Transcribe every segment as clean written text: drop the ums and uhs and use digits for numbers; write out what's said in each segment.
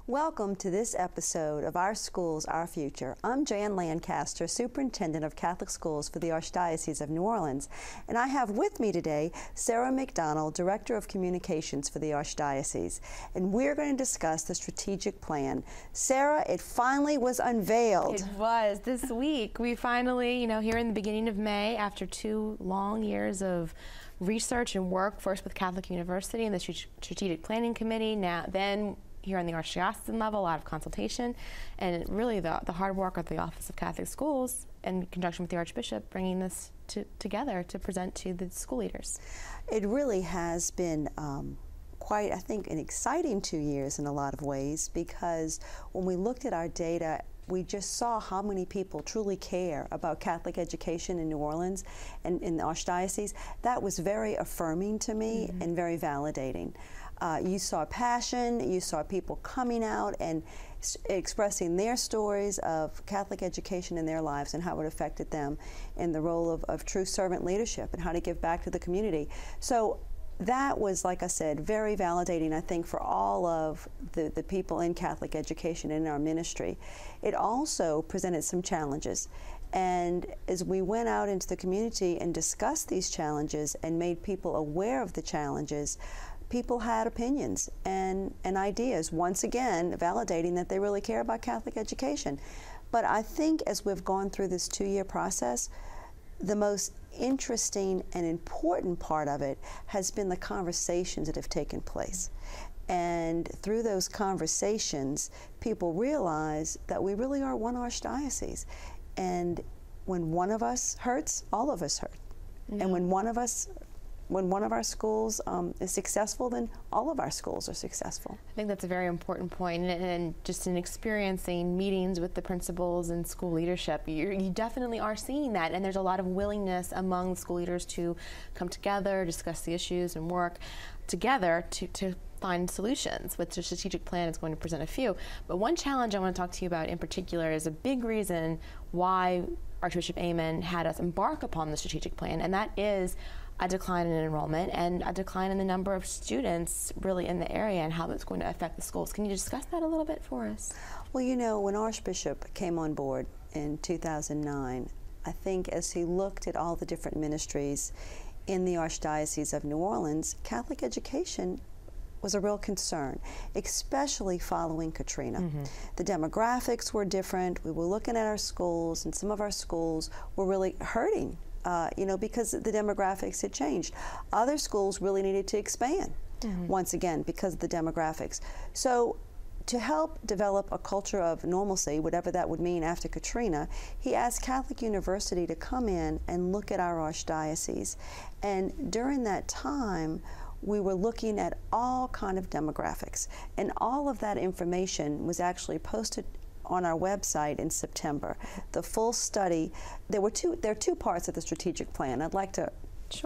Welcome to this episode of Our Schools, Our Future. I'm Jan Lancaster, Superintendent of Catholic Schools for the Archdiocese of New Orleans, and I have with me today Sarah McDonald, Director of Communications for the Archdiocese, and we're going to discuss the strategic plan. Sarah, it finally was unveiled. It was this week. We finally, here in the beginning of May, after 2 long years of research and work, first with Catholic University and the Strategic Planning Committee, then here on the Archdiocesan level, a lot of consultation, and really the hard work of the Office of Catholic Schools in conjunction with the Archbishop, bringing this together to present to the school leaders. It really has been quite, I think, an exciting 2 years in a lot of ways, because when we looked at our data, we just saw how many people truly care about Catholic education in New Orleans and in the Archdiocese. That was very affirming to me and very validating. You saw passion, you saw people coming out and expressing their stories of Catholic education in their lives and how it affected them in the role of true servant leadership and how to give back to the community. So that was, like I said, very validating, I think, for all of the people in Catholic education in our ministry. It also presented some challenges. And as we went out into the community and discussed these challenges and made people aware of the challenges, people had opinions and ideas, once again validating that they really care about Catholic education. But I think as we've gone through this 2-year process, the most interesting and important part of it has been the conversations that have taken place. And through those conversations, people realize that we really are one Archdiocese. And when one of us hurts, all of us hurt. Yeah. And when one of our schools is successful, then all of our schools are successful. I think that's a very important point, and just in experiencing meetings with the principals and school leadership, you definitely are seeing that, and there's a lot of willingness among school leaders to come together, discuss the issues, and work together to find solutions, which the strategic plan is going to present a few. But one challenge I want to talk to you about in particular is a big reason why Archbishop Aymond had us embark upon the strategic plan, and that is a decline in enrollment and a decline in the number of students really in the area and how that's going to affect the schools. Can you discuss that a little bit for us? Well, when Archbishop came on board in 2009, I think as he looked at all the different ministries in the Archdiocese of New Orleans, Catholic education was a real concern, especially following Katrina. The demographics were different. We were looking at our schools, and some of our schools were really hurting because the demographics had changed. Other schools really needed to expand, once again, because of the demographics. So to help develop a culture of normalcy, whatever that would mean after Katrina, he asked Catholic University to come in and look at our Archdiocese. And during that time, we were looking at all kind of demographics. And all of that information was actually posted on our website in September. The full study, there are 2 parts of the strategic plan. I'd like to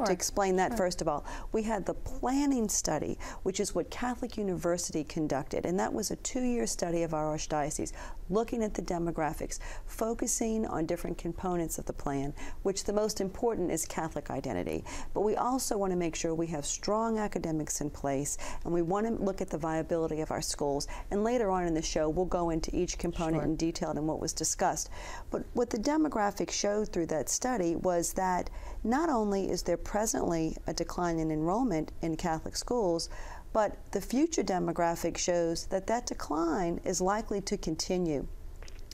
explain that first of all. We had the planning study, which is what Catholic University conducted, and that was a 2-year study of our Archdiocese, looking at the demographics, focusing on different components of the plan, which the most important is Catholic identity. But we also want to make sure we have strong academics in place, and we want to look at the viability of our schools. And later on in the show, we'll go into each component in detail and what was discussed. But what the demographics showed through that study was that not only is there presently a decline in enrollment in Catholic schools, but the future demographic shows that that decline is likely to continue.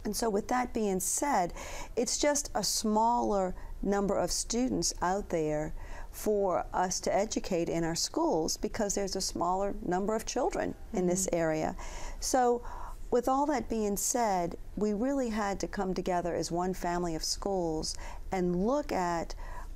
And so with that being said, it's just a smaller number of students out there for us to educate in our schools because there's a smaller number of children in this area. So with all that being said, we really had to come together as one family of schools and look at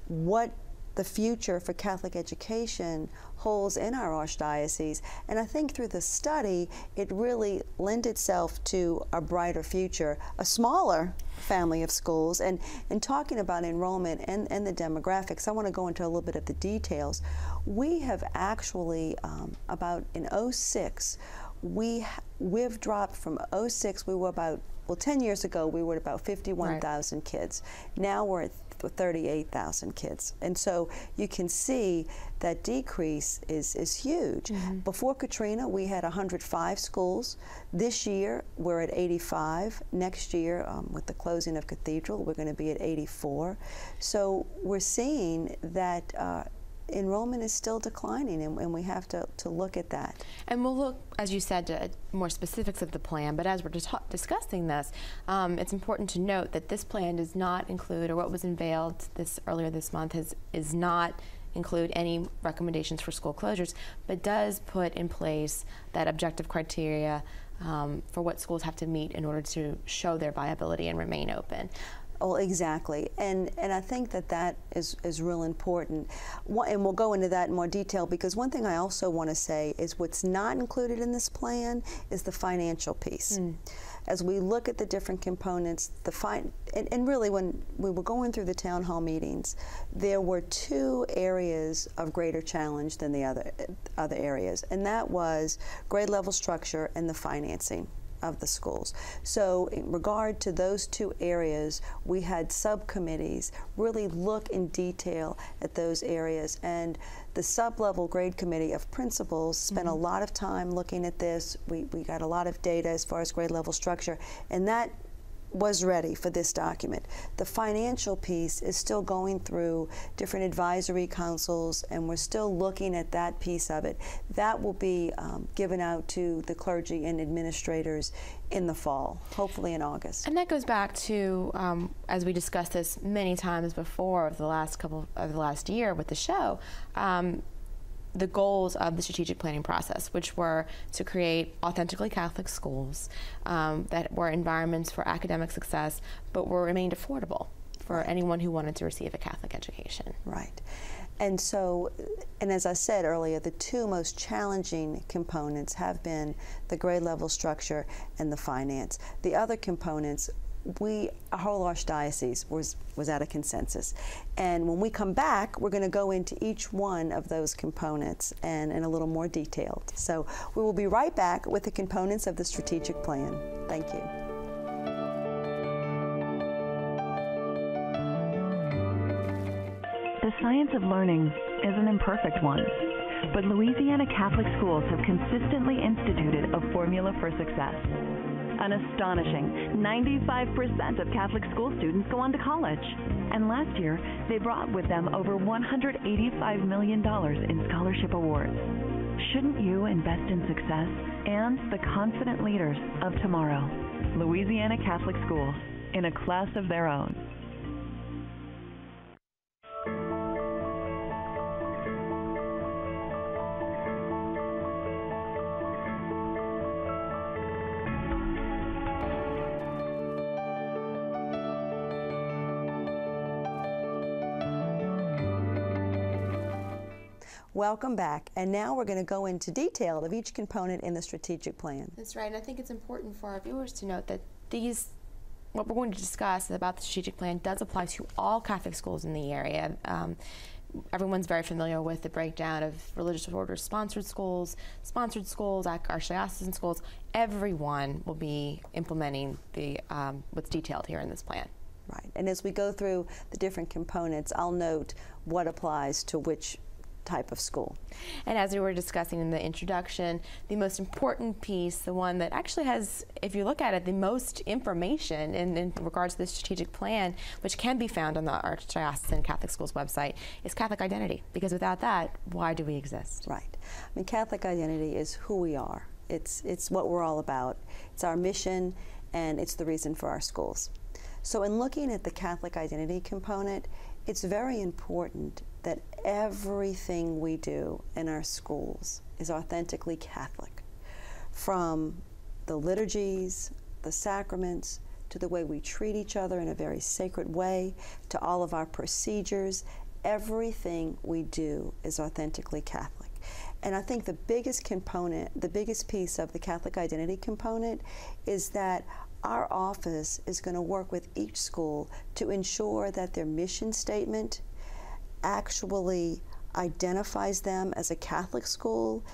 what the future for Catholic education holds in our Archdiocese. And I think through the study, it really lent itself to a brighter future, a smaller family of schools. And talking about enrollment and the demographics, I want to go into a little bit of the details. We have actually, about in 2006, we've dropped from 2006, we were about, 10 years ago, we were at about 51,000 kids. Now we're at 38,000 kids. And so you can see that decrease is huge. Mm-hmm. Before Katrina, we had 105 schools. This year, we're at 85. Next year, with the closing of Cathedral, we're going to be at 84. So we're seeing that enrollment is still declining, and we have to look at that. And we'll look, as you said, to more specifics of the plan, but as we're discussing this, it's important to note that this plan does not include, or what was unveiled earlier this month is not include any recommendations for school closures, but does put in place that objective criteria for what schools have to meet in order to show their viability and remain open. Oh, exactly, and I think that is real important, and we'll go into that in more detail, because one thing I also want to say is what's not included in this plan is the financial piece. As we look at the different components, and really when we were going through the town hall meetings, there were two areas of greater challenge than the other areas, and that was grade level structure and the financing of the schools. So in regard to those two areas, we had subcommittees really look in detail at those areas, and the sub-level grade committee of principals spent a lot of time looking at this. We got a lot of data as far as grade level structure, and that was ready for this document. The financial piece is still going through different advisory councils, and we're still looking at that piece of it. That will be given out to the clergy and administrators in the fall, hopefully in August. And that goes back to, as we discussed this many times before of the last year with the show, the goals of the strategic planning process, which were to create authentically Catholic schools that were environments for academic success, but remained affordable for anyone who wanted to receive a Catholic education. Right. And so, and as I said earlier, the two most challenging components have been the grade level structure and the finance. The other components, our whole Archdiocese was at a consensus. And when we come back, we're going to go into each one of those components and in a little more detailed. So we will be right back with the components of the strategic plan. Thank you. The science of learning is an imperfect one, but Louisiana Catholic schools have consistently instituted a formula for success. An astonishing 95% of Catholic school students go on to college. And last year, they brought with them over $185 million in scholarship awards. Shouldn't you invest in success and the confident leaders of tomorrow? Louisiana Catholic schools, in a class of their own. Welcome back, and now we're going to go into detail of each component in the strategic plan. That's right, and I think it's important for our viewers to note that what we're going to discuss about the strategic plan does apply to all Catholic schools in the area. Everyone's very familiar with the breakdown of religious orders sponsored schools, archdiocesan schools. Everyone will be implementing what's detailed here in this plan. Right, and as we go through the different components, I'll note what applies to which type of school. And as we were discussing in the introduction, the most important piece, the one that actually has, if you look at it, the most information in regards to the strategic plan, which can be found on the Archdiocesan Catholic Schools website, is Catholic identity. Because without that, why do we exist? Right. I mean, Catholic identity is who we are. It's what we're all about. It's our mission, and it's the reason for our schools. So in looking at the Catholic identity component, it's very important that everything we do in our schools is authentically Catholic. From the liturgies, the sacraments, to the way we treat each other in a very sacred way, to all of our procedures, everything we do is authentically Catholic. And I think the biggest component, the biggest piece of the Catholic identity component is that our office is going to work with each school to ensure that their mission statement actually identifies them as a Catholic school,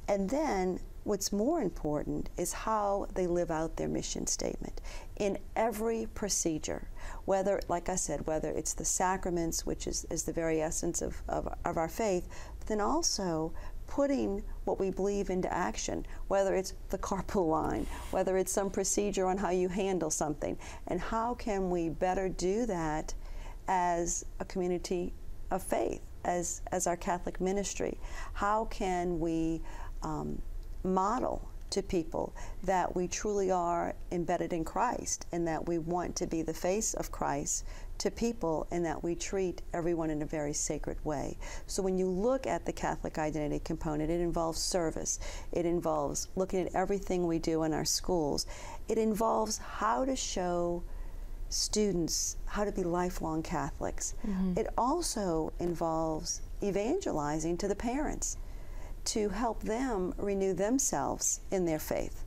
and then what's more important is how they live out their mission statement in every procedure, whether, like I said, whether it's the sacraments, which is the very essence of our faith, but then also putting what we believe into action, whether it's the carpool line, whether it's some procedure on how you handle something, and how can we better do that as a community of faith, as our Catholic ministry? How can we model to people that we truly are embedded in Christ, and that we want to be the face of Christ to people, and that we treat everyone in a very sacred way? So when you look at the Catholic identity component, it involves service. It involves looking at everything we do in our schools. It involves how to show students how to be lifelong Catholics. Mm-hmm. It also involves evangelizing to the parents to help them renew themselves in their faith,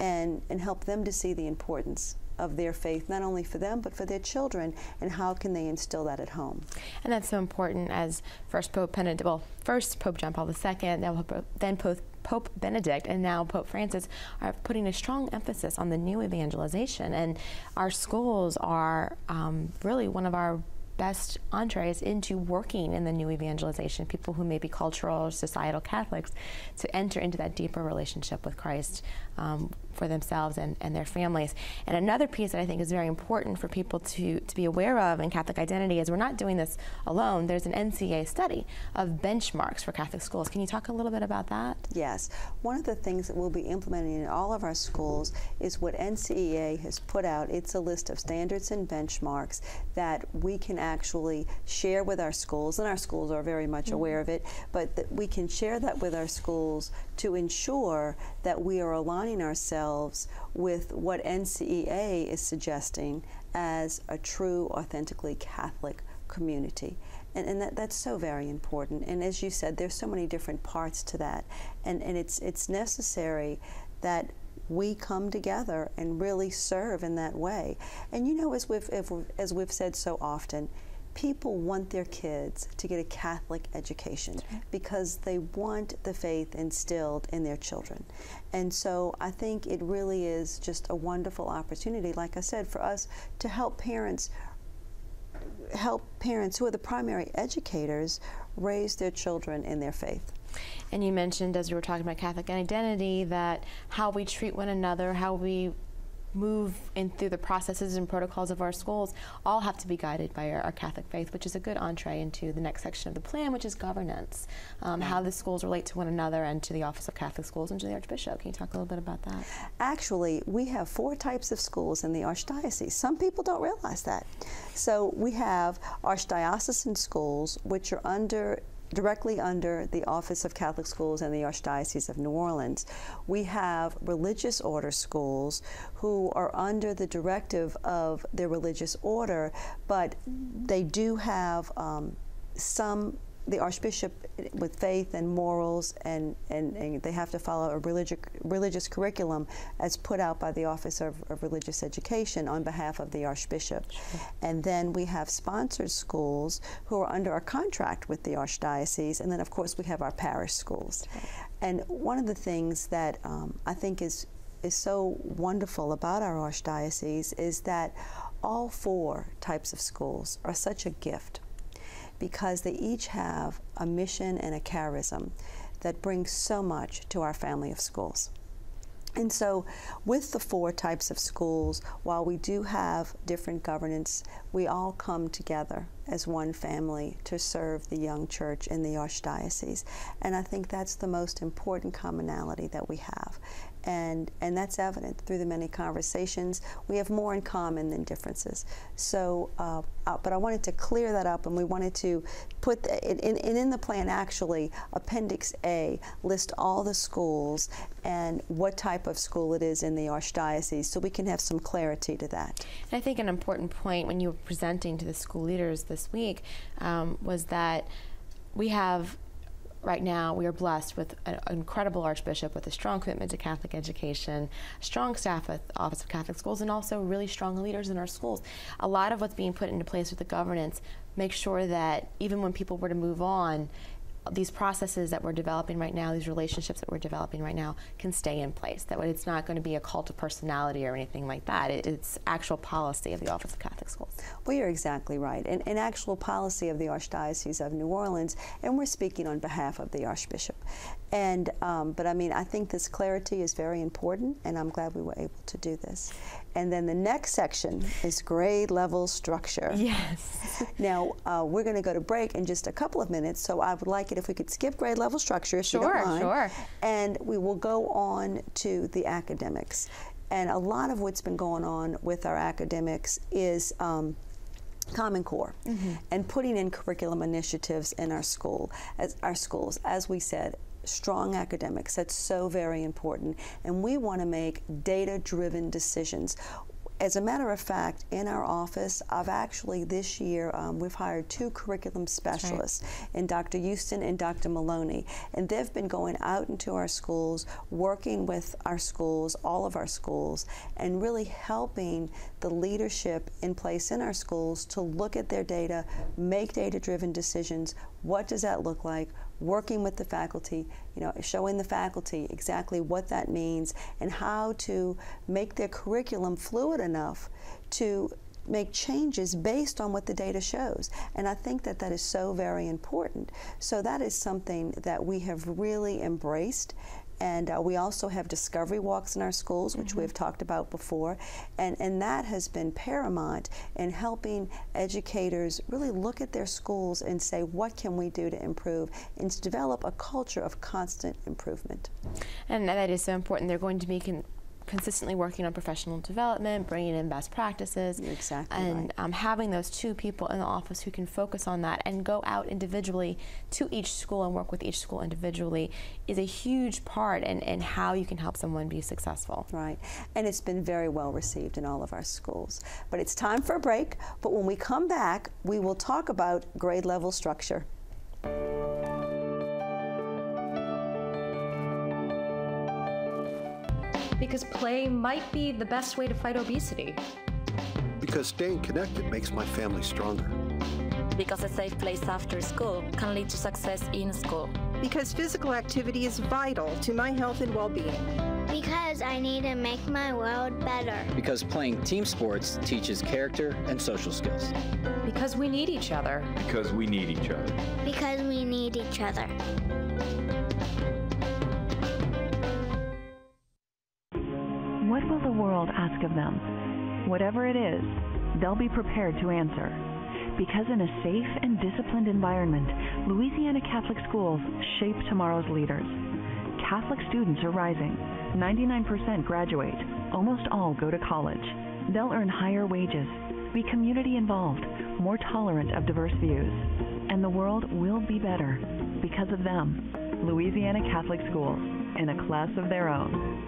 and help them to see the importance of their faith, not only for them, but for their children, and how can they instill that at home. And that's so important, as first Pope John Paul II, then Pope Benedict, and now Pope Francis are putting a strong emphasis on the new evangelization. And our schools are really one of our best entrees into working in the new evangelization, people who may be cultural or societal Catholics, to enter into that deeper relationship with Christ for themselves and their families. And another piece that I think is very important for people to be aware of in Catholic identity is we're not doing this alone. There's an NCA study of benchmarks for Catholic schools. Can you talk a little bit about that? Yes. One of the things that we'll be implementing in all of our schools is what NCEA has put out. It's a list of standards and benchmarks that we can actually share with our schools, and our schools are very much aware of it, but that we can share that with our schools to ensure that we are aligning ourselves with what NCEA is suggesting as a true, authentically Catholic community. And that's so very important. And as you said, there's so many different parts to that. And it's necessary that we come together and really serve in that way. And you know, as we've said so often, people want their kids to get a Catholic education because they want the faith instilled in their children. And so I think it really is just a wonderful opportunity, like I said, for us to help parents who are the primary educators raise their children in their faith. And you mentioned, as we were talking about Catholic identity, that how we treat one another, how we move in through the processes and protocols of our schools, all have to be guided by our Catholic faith, which is a good entree into the next section of the plan, which is governance, how the schools relate to one another and to the Office of Catholic Schools and to the Archbishop. Can you talk a little bit about that? Actually, we have 4 types of schools in the Archdiocese. Some people don't realize that. So we have Archdiocesan schools, which are directly under the Office of Catholic Schools and the Archdiocese of New Orleans. We have religious order schools who are under the directive of their religious order, but they do have the Archbishop with faith and morals, and they have to follow a religious curriculum as put out by the Office of Religious Education on behalf of the Archbishop. Sure. And then we have sponsored schools who are under a contract with the Archdiocese, and then of course we have our parish schools. Sure. And one of the things that I think is so wonderful about our Archdiocese is that all 4 types of schools are such a gift, because they each have a mission and a charism that brings so much to our family of schools. And so with the 4 types of schools, while we do have different governance, we all come together as one family to serve the young church in the Archdiocese. And I think that's the most important commonality that we have. And that's evident through the many conversations. We have more in common than differences. So, but I wanted to clear that up, and we wanted to put, in the plan actually, Appendix A list all the schools and what type of school it is in the Archdiocese, so we can have some clarity to that. And I think an important point when you were presenting to the school leaders this week was that we have, right now, we are blessed with an incredible Archbishop with a strong commitment to Catholic education, strong staff at the Office of Catholic Schools, and also really strong leaders in our schools. A lot of what's being put into place with the governance makes sure that even when people were to move on, these processes that we're developing right now, these relationships that we're developing right now, can stay in place. That it's not going to be a cult of personality or anything like that. It's actual policy of the Office of Catholic Schools. Well, you're exactly right. And actual policy of the Archdiocese of New Orleans, and we're speaking on behalf of the Archbishop. And but I mean, I think this clarity is very important, and I'm glad we were able to do this. And then the next section is grade level structure. Yes. Now, we're going to go to break in just a couple of minutes, so I would like it if we could skip grade level structure, if you don't mind. Sure. And we will go on to the academics. And a lot of what's been going on with our academics is Common Core, and putting in curriculum initiatives in our schools. As we said, strong academics, that's so very important, and we want to make data-driven decisions. As a matter of fact, in our office, I've actually this year, we've hired 2 curriculum specialists, in Dr. Houston and Dr. Maloney, and they've been going out into our schools, working with our schools, all of our schools, and really helping the leadership in place in our schools to look at their data, make data-driven decisions. What does that look like? Working with the faculty, showing the faculty exactly what that means and how to make their curriculum fluid enough to make changes based on what the data shows. And I think that that is so very important. So that is something that we have really embraced. And we also have discovery walks in our schools, which we've talked about before, and that has been paramount in helping educators really look at their schools and say, what can we do to improve, and to develop a culture of constant improvement. And that is so important. They're going to be consistently working on professional development, bringing in best practices. You're exactly and right. Having those 2 people in the office who can focus on that and go out individually to each school and work with each school individually is a huge part in how you can help someone be successful. Right, and it's been very well received in all of our schools. But it's time for a break, but when we come back, we will talk about grade level structure. Because play might be the best way to fight obesity. Because staying connected makes my family stronger. Because a safe place after school can lead to success in school. Because physical activity is vital to my health and well-being. Because I need to make my world better. Because playing team sports teaches character and social skills. Because we need each other. Because we need each other. Because we need each other. What will the world ask of them? Whatever it is, they'll be prepared to answer. Because in a safe and disciplined environment, Louisiana Catholic schools shape tomorrow's leaders. Catholic students are rising. 99% graduate. Almost all go to college. They'll earn higher wages, be community involved, more tolerant of diverse views. And the world will be better because of them. Louisiana Catholic schools, in a class of their own.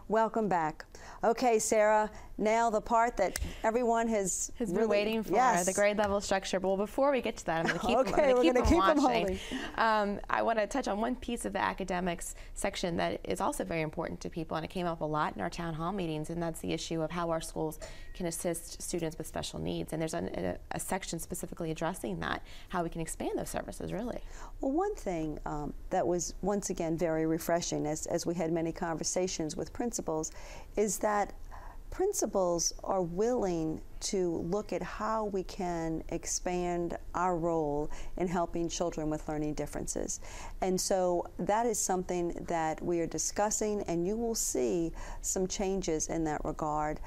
Welcome back. Okay, Sarah, now the part that everyone has been really waiting for, yes. the grade level structure. But well, before we get to that, I'm going to keep okay, we're going to keep them watching. holding. I want to touch on one piece of the academics section that is also very important to people, and it came up a lot in our town hall meetings, and that's the issue of how our schools can assist students with special needs. And there's a section specifically addressing that, how we can expand those services, really. Well, one thing that was, once again, very refreshing as we had many conversations with principals is that principals are willing to look at how we can expand our role in helping children with learning differences. And so that is something that we are discussing, and you will see some changes in that regard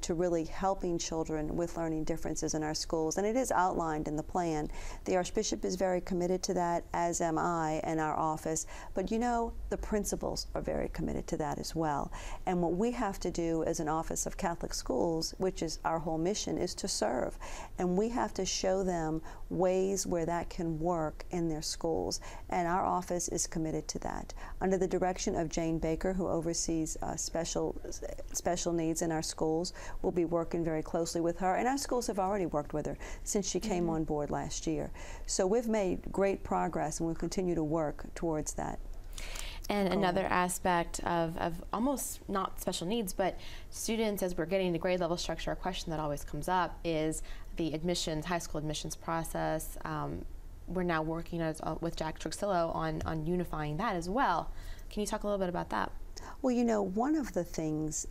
to really helping children with learning differences in our schools. And it is outlined in the plan. The Archbishop is very committed to that, as am I and our office. But you know, the principals are very committed to that as well. And what we have to do as an Office of Catholic Schools, which is our whole mission, is to serve. And we have to show them ways where that can work in their schools. And our office is committed to that. Under the direction of Jane Baker, who oversees special needs in our schools, we'll be working very closely with her. And our schools have already worked with her since she came on board last year. So we've made great progress, and we'll continue to work towards that. And another aspect of almost not special needs, but students, as we're getting to grade level structure, a question that always comes up is the admissions, high school admissions process. We're now working with Jack Truxillo on unifying that as well. Can you talk a little bit about that? Well, you know, one of the things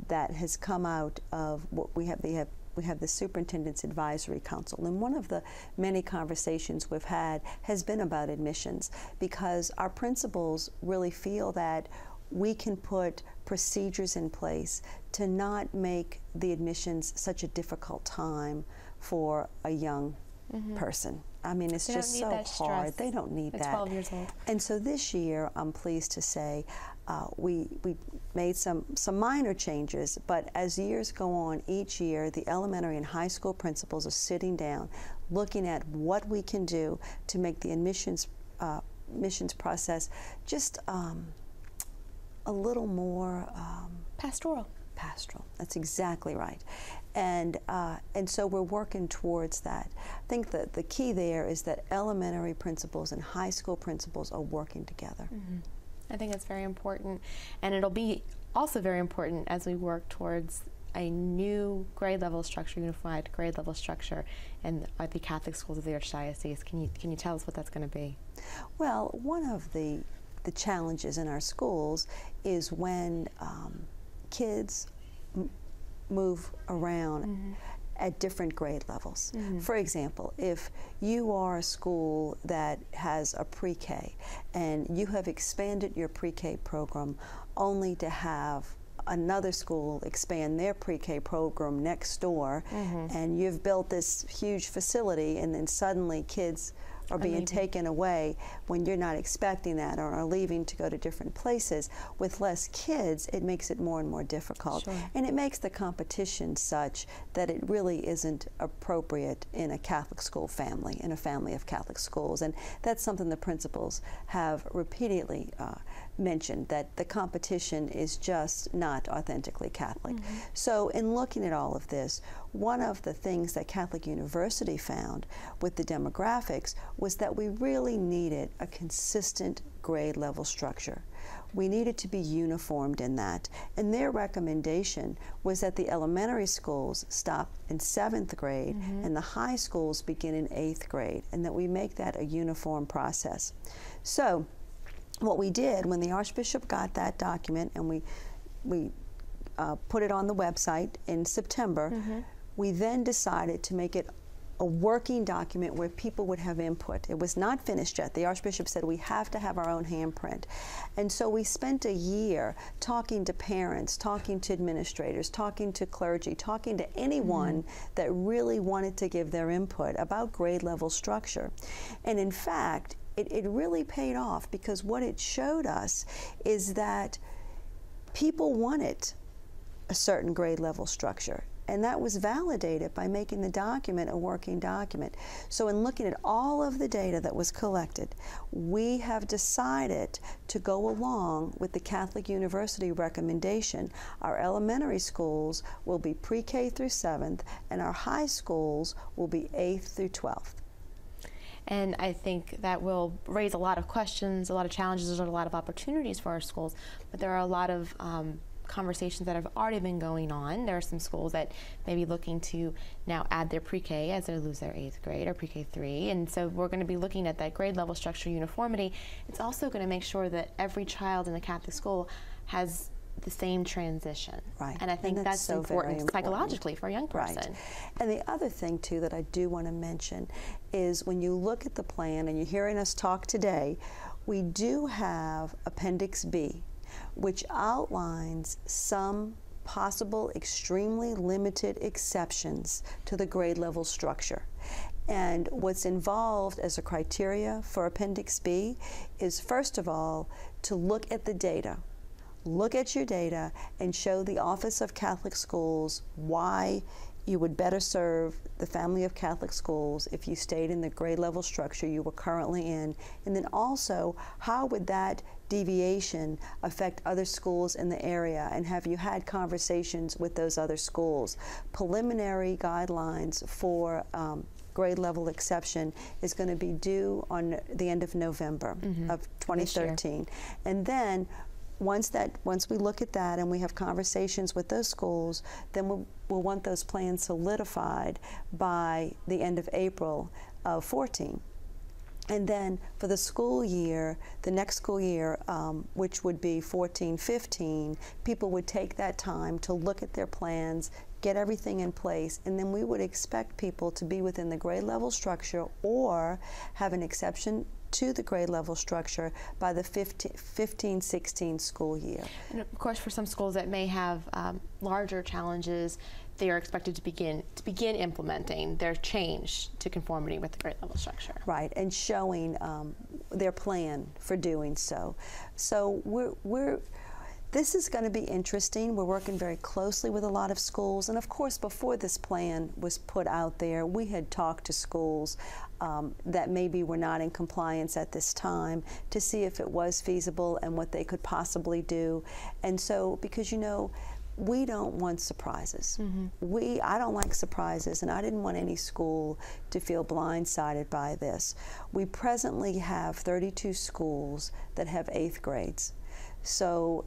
that has come out of what we have the Superintendent's Advisory Council, and one of the many conversations we've had has been about admissions, because our principals really feel that we can put procedures in place to not make the admissions such a difficult time for a young person. I mean, it's just so hard. They don't need that. 12 years old. And so this year, I'm pleased to say, we made some minor changes, but as years go on, each year the elementary and high school principals are sitting down, looking at what we can do to make the admissions process just a little more pastoral. Pastoral. That's exactly right. And so we're working towards that. I think that the key there is that elementary principals and high school principals are working together. I think it's very important, and it'll be also very important as we work towards a new grade level structure, unified grade level structure, and the Catholic schools of the Archdiocese. Can you tell us what that's going to be? Well, one of the challenges in our schools is when kids move around at different grade levels. For example, if you are a school that has a pre-K and you have expanded your pre-K program only to have another school expand their pre-K program next door, and you've built this huge facility, and then suddenly kids are being taken away when you're not expecting that, or are leaving to go to different places. With less kids, it makes it more and more difficult. And it makes the competition such that it really isn't appropriate in a Catholic school family, in a family of Catholic schools. And that's something the principals have repeatedly mentioned, that the competition is just not authentically Catholic. So in looking at all of this, one of the things that Catholic University found with the demographics was that we really needed a consistent grade level structure. We needed to be uniformed in that. And their recommendation was that the elementary schools stop in 7th grade and the high schools begin in 8th grade, and that we make that a uniform process. So what we did when the Archbishop got that document, and we put it on the website in September, we then decided to make it a working document where people would have input. It was not finished yet. The Archbishop said we have to have our own handprint. And so we spent a year talking to parents, talking to administrators, talking to clergy, talking to anyone that really wanted to give their input about grade level structure. And in fact, it really paid off, because what it showed us is that people wanted a certain grade level structure. And that was validated by making the document a working document. So in looking at all of the data that was collected, we have decided to go along with the Catholic University recommendation. Our elementary schools will be pre-K through 7th, and our high schools will be 8th through 12th. And I think that will raise a lot of questions, a lot of challenges, there's a lot of opportunities for our schools, but there are a lot of conversations that have already been going on. There are some schools that may be looking to now add their pre-K as they lose their 8th grade, or pre-K 3, and so we're going to be looking at that grade level structure uniformity. It's also going to make sure that every child in the Catholic school has the same transition. And I think that's so important psychologically for a young person. And the other thing too that I do want to mention is, when you look at the plan, and you're hearing us talk today, we do have Appendix B, which outlines some possible extremely limited exceptions to the grade level structure. And what's involved as a criteria for Appendix B is, first of all, to look at the data. Look at your data and show the Office of Catholic Schools why you would better serve the family of Catholic schools if you stayed in the grade level structure you were currently in. And then also, how would that deviation affect other schools in the area, and have you had conversations with those other schools? Preliminary guidelines for grade level exception is going to be due on the end of November of 2013. And then once we look at that and we have conversations with those schools, then we'll want those plans solidified by the end of April of 14. And then for the school year, the next school year, which would be 14-15, people would take that time to look at their plans, get everything in place, and then we would expect people to be within the grade level structure or have an exception to the grade level structure by the 15-16 school year. And of course, for some schools that may have larger challenges, they are expected to begin implementing their change to conformity with the grade level structure. Right, and showing their plan for doing so. So this is going to be interesting. We're working very closely with a lot of schools, and of course, before this plan was put out there, we had talked to schools that maybe were not in compliance at this time to see if it was feasible and what they could possibly do. And so, because you know, we don't want surprises. I don't like surprises, and I didn't want any school to feel blindsided by this. We presently have 32 schools that have 8th grades. So,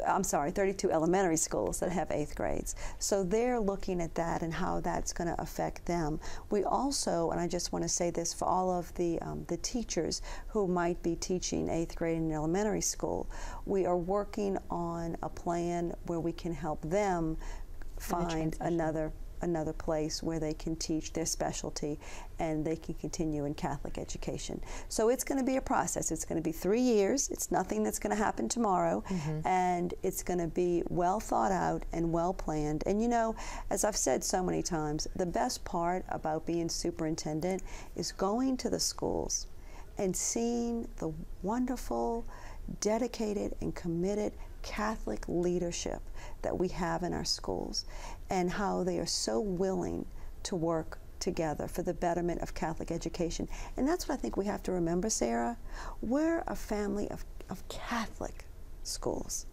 I'm sorry, 32 elementary schools that have 8th grades. So they're looking at that and how that's going to affect them. We also, and I just want to say this for all of the teachers who might be teaching 8th grade in elementary school, we are working on a plan where we can help them find another place where they can teach their specialty and they can continue in Catholic education. So it's going to be a process. It's going to be 3 years. It's nothing that's going to happen tomorrow, and it's going to be well thought out and well planned. And you know, as I've said so many times, the best part about being superintendent is going to the schools and seeing the wonderful, dedicated, and committed Catholic leadership that we have in our schools, and how they are so willing to work together for the betterment of Catholic education. And that's what I think we have to remember, Sarah. We're a family of Catholic schools.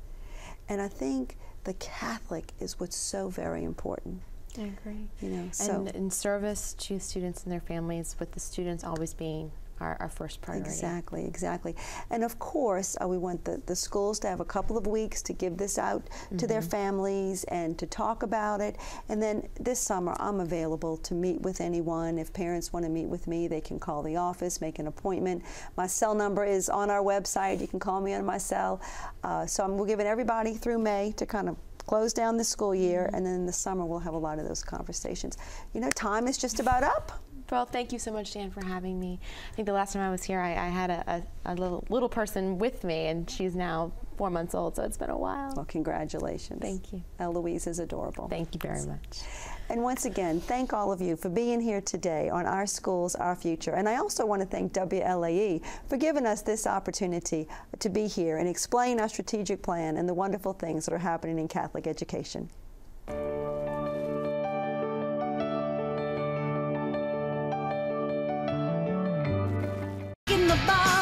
And I think the Catholic is what's so very important. I agree. You know, and in service to students and their families, with the students always being our first priority. Exactly, exactly. And of course, we want the schools to have a couple of weeks to give this out to their families and to talk about it. And then this summer, I'm available to meet with anyone. If parents want to meet with me, they can call the office, make an appointment. My cell number is on our website. You can call me on my cell. So we're giving everybody through May to kind of close down the school year, and then in the summer we'll have a lot of those conversations. You know, time is just about up. Well, thank you so much, Dan, for having me. I think the last time I was here, I had a little person with me, and she's now 4 months old, so it's been a while. Well, congratulations. Thank you. Eloise is adorable. Thank you very much. And once again, thank all of you for being here today on Our Schools, Our Future. And I also want to thank WLAE for giving us this opportunity to be here and explain our strategic plan and the wonderful things that are happening in Catholic education. In the bar.